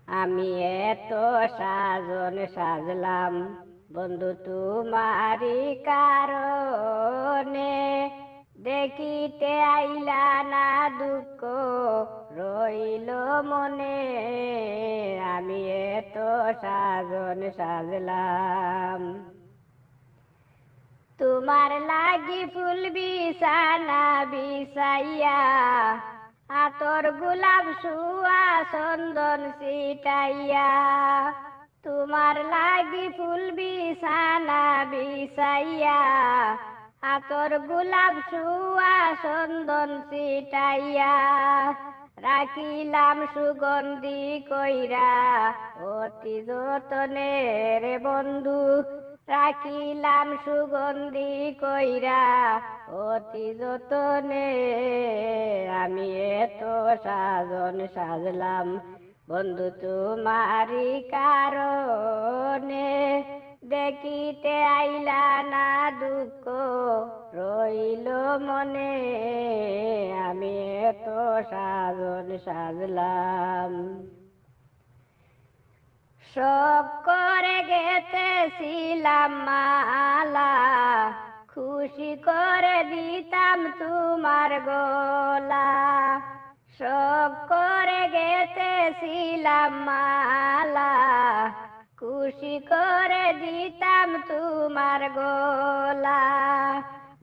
আমি এত সাজন সাজলাম বন্ধু তোমারি কারণে, দেখিতে আইলা না দুঃখ রইল মনে। আমি এত সাজন সাজলাম তোমার লাগি ফুল বিছানা বিছাইয়া, আতর গোলাপ সুয়া চন্দন ছিটাইয়া। তোমার লাগি ফুল বিছানা বিছাইয়া, আতর গোলাপ সুয়া চন্দন ছিটাইয়া। রাখিলাম সুগন্ধি কইরা অতি যতনে রে বন্ধু, রাখিলাম সুগন্ধি কইরা অতি যতনে। আমি এত সাজন সাজলাম বন্ধু তোমারি কারণে, দেখিতে আইলা না দুঃখ রইল মনে। আমি এত সাজন সাজলাম সব করে গেতেছিলাম মালা, খুশি করে দিতাম তোমার গলা। সব করে গেতেছিলাম মালা, খুশি করে দিতাম তোমার গলা।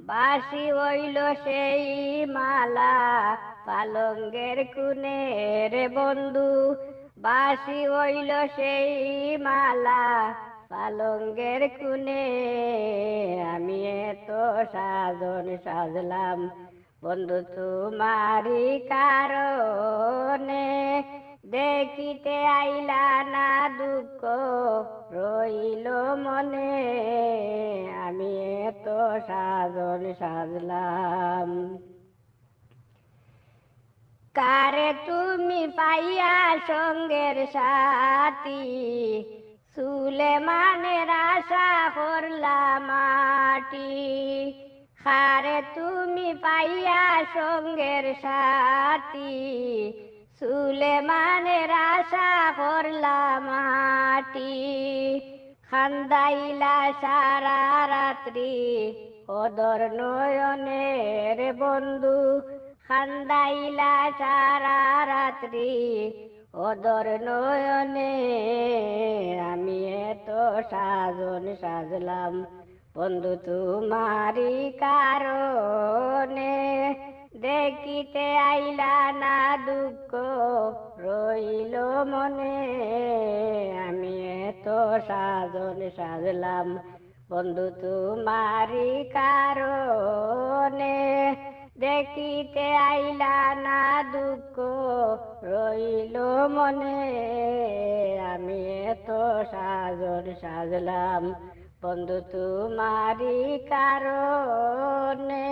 বাসি হইল সেই মালা পালঙ্গের কুনে রে বন্ধু, বাসি হইল সেই মালা পালঙ্গের কুনে। আমি এত সাজন সাজলাম বন্ধু তোমারি কারণে, দেখিতে আইলা না দুঃখ রইল মনে। আমি এত সাজন সাজলাম কারে তুমি পাইয়া সঙ্গের সাথী, সুলেমানের আশা করলা মাটি। কারে তুমি পাইয়া সঙ্গের সাথী, সুলেমানের আশা করলা মাটি। খান্দাইলা সারা রাত্রি অদর নয়নের বন্ধু, খান্দাইলা সারা রাত্রি অদর নয়নে। আমি এত সাজন সাজলাম বন্ধু তোমারি কারণে, দেখিতে আইলা না দুঃখ রইল মনে। আমি এত সাজন সাজলাম বন্ধু তোমারি কারণে, দেখিতে আইলা না দুঃখ রইল মনে। আমি এত সাজন সাজলাম বন্ধু তোমারি কারণে।